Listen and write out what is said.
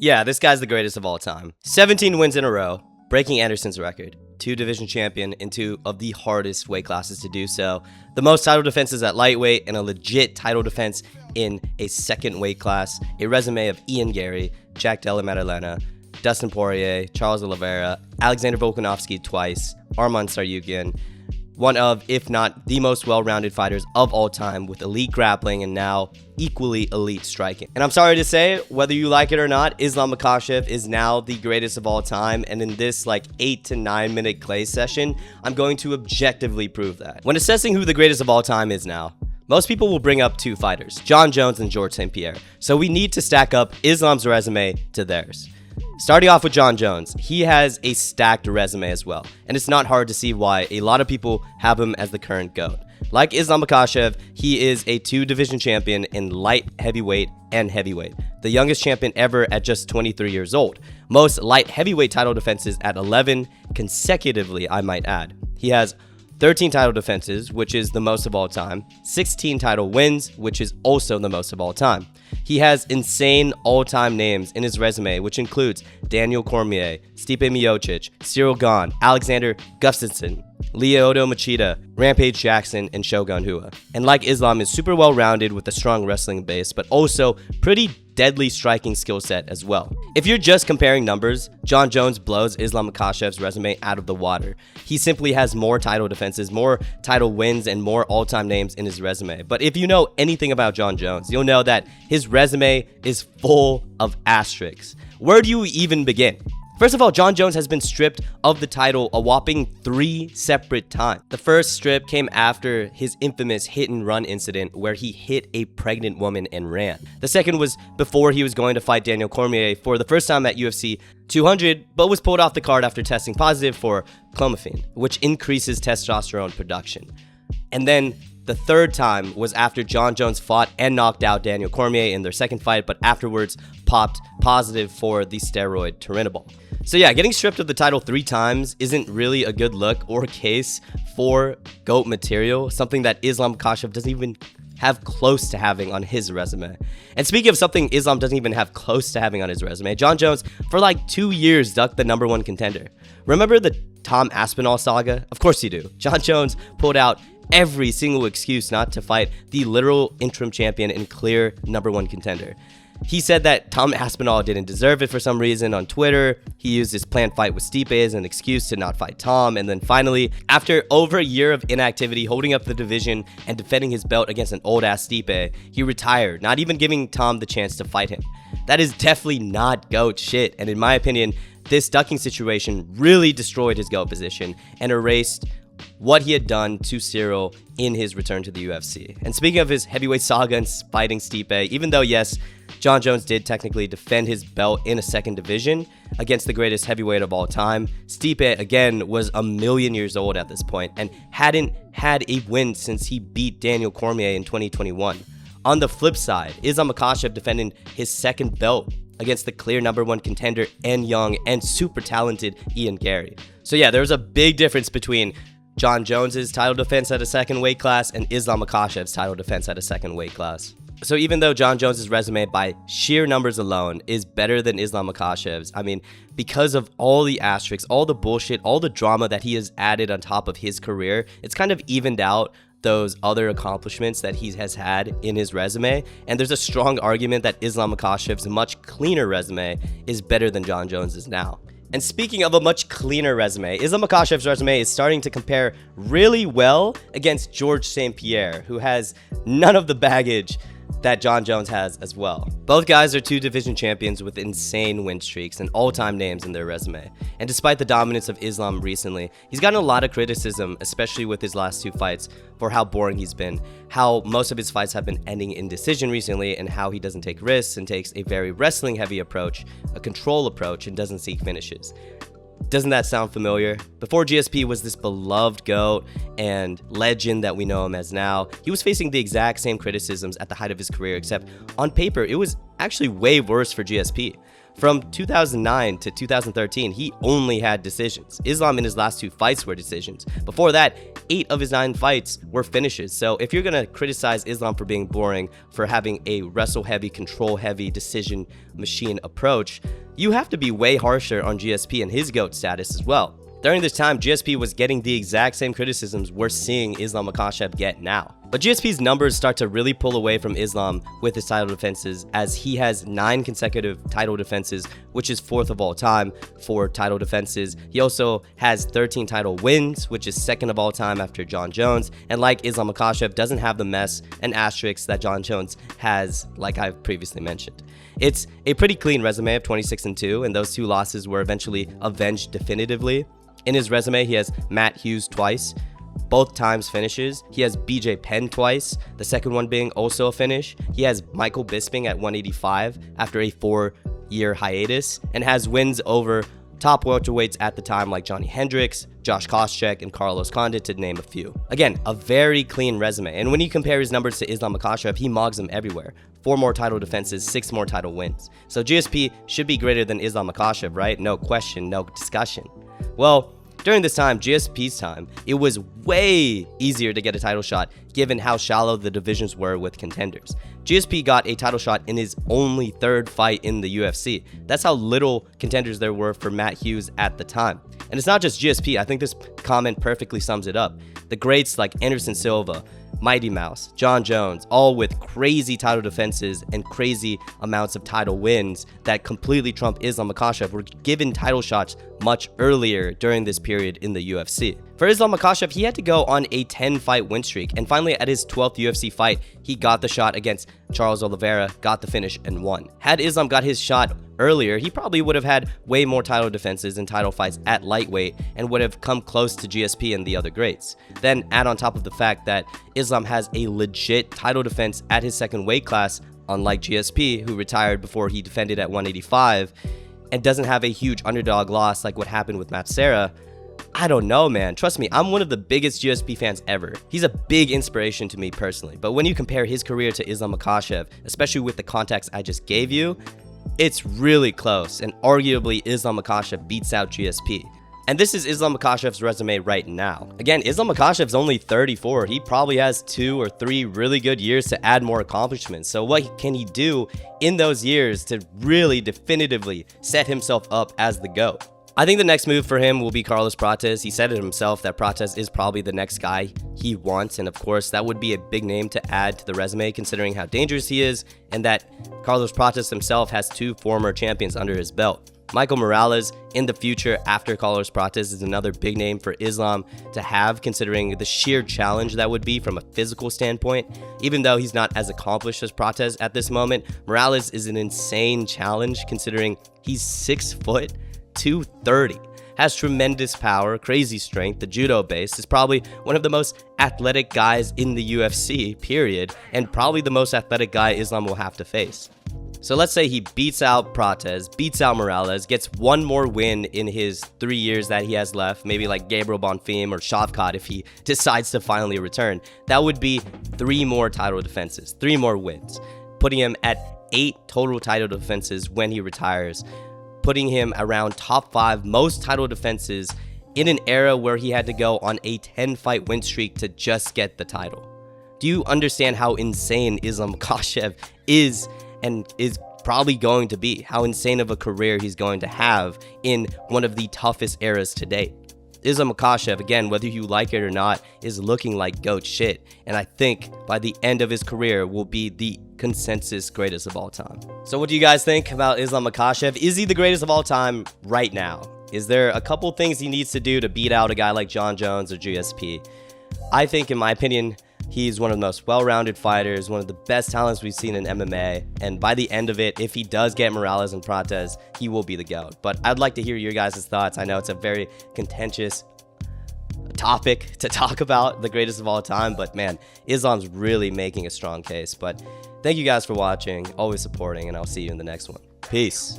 Yeah, this guy's the greatest of all time. 17 wins in a row, breaking Anderson's record. 2 division champion in 2 of the hardest weight classes to do so. The most title defenses at lightweight and a legit title defense in a second weight class. A resume of Ian Gary, Jack Della Maddalena, Dustin Poirier, Charles Oliveira, Alexander Volkanovski twice, Arman Tsarukyan. One of, if not the most well-rounded fighters of all time with elite grappling and now equally elite striking. And I'm sorry to say, whether you like it or not, Islam Makhachev is now the greatest of all time. And in this 8 to 9 minute clay session, I'm going to objectively prove that. When assessing who the greatest of all time is now, most people will bring up 2 fighters, Jon Jones and Georges St-Pierre. So we need to stack up Islam's resume to theirs. Starting off with Jon Jones, he has a stacked resume as well, and it's not hard to see why a lot of people have him as the current GOAT. Like Islam Makhachev, he is a 2-division champion in light heavyweight and heavyweight, the youngest champion ever at just 23 years old. Most light heavyweight title defenses at 11 consecutively, I might add. He has 13 title defenses, which is the most of all time, 16 title wins, which is also the most of all time. He has insane all-time names in his resume, which includes Daniel Cormier, Stipe Miocic, Cyril Gane, Alexander Gustafsson, Lyoto Machida, Rampage Jackson, and Shogun Rua. And like Islam, is super well-rounded with a strong wrestling base, but also pretty deadly striking skill set as well. If you're just comparing numbers, Jon Jones blows Islam Makhachev's resume out of the water. He simply has more title defenses, more title wins, and more all-time names in his resume. But if you know anything about Jon Jones, you'll know that his resume is full of asterisks. Where do you even begin? First of all, Jon Jones has been stripped of the title a whopping 3 separate times. The first strip came after his infamous hit-and-run incident where he hit a pregnant woman and ran. The second was before he was going to fight Daniel Cormier for the first time at UFC 200, but was pulled off the card after testing positive for clomiphene, which increases testosterone production. And then the third time was after Jon Jones fought and knocked out Daniel Cormier in their second fight, but afterwards popped positive for the steroid turinabol. So yeah, getting stripped of the title 3 times isn't really a good look or case for GOAT material, something that Islam Makhachev doesn't even have close to having on his resume. And speaking of something Islam doesn't even have close to having on his resume, Jon Jones for 2 years ducked the #1 contender. Remember the Tom Aspinall saga? Of course you do. Jon Jones pulled out every single excuse not to fight the literal interim champion and clear #1 contender. He said that Tom Aspinall didn't deserve it for some reason on Twitter. He used his planned fight with Stipe as an excuse to not fight Tom. And then finally, after over a year of inactivity, holding up the division and defending his belt against an old-ass Stipe, he retired, not even giving Tom the chance to fight him. That is definitely not GOAT shit. And in my opinion, this ducking situation really destroyed his GOAT position and erased what he had done to Cyril in his return to the UFC. And speaking of his heavyweight saga and fighting Stipe, even though, yes, Jon Jones did technically defend his belt in a second division against the greatest heavyweight of all time, Stipe, again, was a million years old at this point and hadn't had a win since he beat Daniel Cormier in 2021. On the flip side, Islam Makhachev defending his second belt against the clear #1 contender and young and super talented Ian Gary. So yeah, there was a big difference between Jon Jones's title defense at a second weight class and Islam Makhachev's title defense at a second weight class. So even though Jon Jones's resume by sheer numbers alone is better than Islam Makhachev's, I mean, because of all the asterisks, all the bullshit, all the drama that he has added on top of his career, it's kind of evened out those other accomplishments that he has had in his resume. And there's a strong argument that Islam Makhachev's much cleaner resume is better than Jon Jones's now. And speaking of a much cleaner resume, Islam Makhachev's resume is starting to compare really well against Georges St-Pierre, who has none of the baggage that Jon Jones has as well. Both guys are 2-division champions with insane win streaks and all-time names in their resume. And despite the dominance of Islam recently, he's gotten a lot of criticism, especially with his last 2 fights, for how boring he's been, how most of his fights have been ending in decision recently, and how he doesn't take risks and takes a very wrestling-heavy approach, a control approach, and doesn't seek finishes. Doesn't that sound familiar? Before GSP was this beloved GOAT and legend that we know him as now, he was facing the exact same criticisms at the height of his career, except on paper, it was actually way worse for GSP. From 2009 to 2013, he only had decisions. Islam in his last 2 fights were decisions. Before that, 8 of his 9 fights were finishes. So if you're going to criticize Islam for being boring, for having a wrestle-heavy, control-heavy, decision machine approach, you have to be way harsher on GSP and his GOAT status as well. During this time, GSP was getting the exact same criticisms we're seeing Islam Makhachev get now. But GSP's numbers start to really pull away from Islam with his title defenses, as he has 9 consecutive title defenses, which is 4th of all time for title defenses. He also has 13 title wins, which is 2nd of all time after Jon Jones. And like Islam Makhachev, doesn't have the mess and asterisks that Jon Jones has, like I've previously mentioned. It's a pretty clean resume of 26-2, and those 2 losses were eventually avenged definitively. In his resume, he has Matt Hughes twice, both times finishes. He has BJ Penn twice, the second one being also a finish. He has Michael Bisping at 185 after a 4-year hiatus, and has wins over top welterweights at the time like Johnny Hendricks, Josh Koscheck, and Carlos Condit, to name a few. Again, a very clean resume, and when you compare his numbers to Islam Makhachev, he mogs them everywhere. 4 more title defenses, 6 more title wins. So GSP should be greater than Islam Makhachev, right? No question, no discussion. Well, during this time, GSP's time, it was way easier to get a title shot given how shallow the divisions were with contenders. GSP got a title shot in his only 3rd fight in the UFC. That's how little contenders there were for Matt Hughes at the time. And it's not just GSP, I think this comment perfectly sums it up. The greats like Anderson Silva, Mighty Mouse, Jon Jones, all with crazy title defenses and crazy amounts of title wins that completely trump Islam Makhachev, were given title shots much earlier during this period in the UFC. For Islam Makhachev, he had to go on a 10-fight win streak, and finally at his 12th UFC fight, he got the shot against Charles Oliveira, got the finish, and won. Had Islam got his shot earlier, he probably would have had way more title defenses and title fights at lightweight and would have come close to GSP and the other greats. Then add on top of the fact that Islam has a legit title defense at his 2nd weight class, unlike GSP, who retired before he defended at 185, and doesn't have a huge underdog loss like what happened with Matt Serra. I don't know, man. Trust me, I'm one of the biggest GSP fans ever. He's a big inspiration to me personally. But when you compare his career to Islam Makhachev, especially with the context I just gave you, it's really close, and arguably Islam Makhachev beats out GSP. And this is Islam Makhachev's resume right now. Again, Islam Makhachev's only 34. He probably has 2 or 3 really good years to add more accomplishments. So what can he do in those years to really definitively set himself up as the GOAT? I think the next move for him will be Carlos Prates. He said it himself that Prates is probably the next guy he wants, and of course that would be a big name to add to the resume considering how dangerous he is, and that Carlos Prates himself has 2 former champions under his belt. Michael Morales in the future after Carlos Prates is another big name for Islam to have, considering the sheer challenge that would be from a physical standpoint. Even though he's not as accomplished as Prates at this moment, Morales is an insane challenge considering he's 6 foot 230, has tremendous power, crazy strength, the judo base, is probably one of the most athletic guys in the UFC, period, and probably the most athletic guy Islam will have to face. So let's say he beats out Prates, beats out Morales, gets 1 more win in his 3 years that he has left, maybe like Gabriel Bonfim or Shavkat if he decides to finally return. That would be 3 more title defenses, 3 more wins, putting him at 8 total title defenses when he retires, putting him around top 5 most title defenses in an era where he had to go on a 10-fight win streak to just get the title. Do you understand how insane Islam Makhachev is and is probably going to be? How insane of a career he's going to have in one of the toughest eras to date. Islam Makhachev, again, whether you like it or not, is looking like GOAT shit, and I think by the end of his career will be the consensus greatest of all time. So what do you guys think about Islam Makhachev? Is he the greatest of all time right now? Is there a couple things he needs to do to beat out a guy like Jon Jones or GSP? I think, in my opinion, he's one of the most well-rounded fighters, one of the best talents we've seen in MMA, and by the end of it, if he does get Morales and Prates, he will be the GOAT. But I'd like to hear your guys' thoughts. I know it's a very contentious topic to talk about, the greatest of all time, but man, Islam's really making a strong case. But thank you guys for watching, always supporting, and I'll see you in the next one. Peace.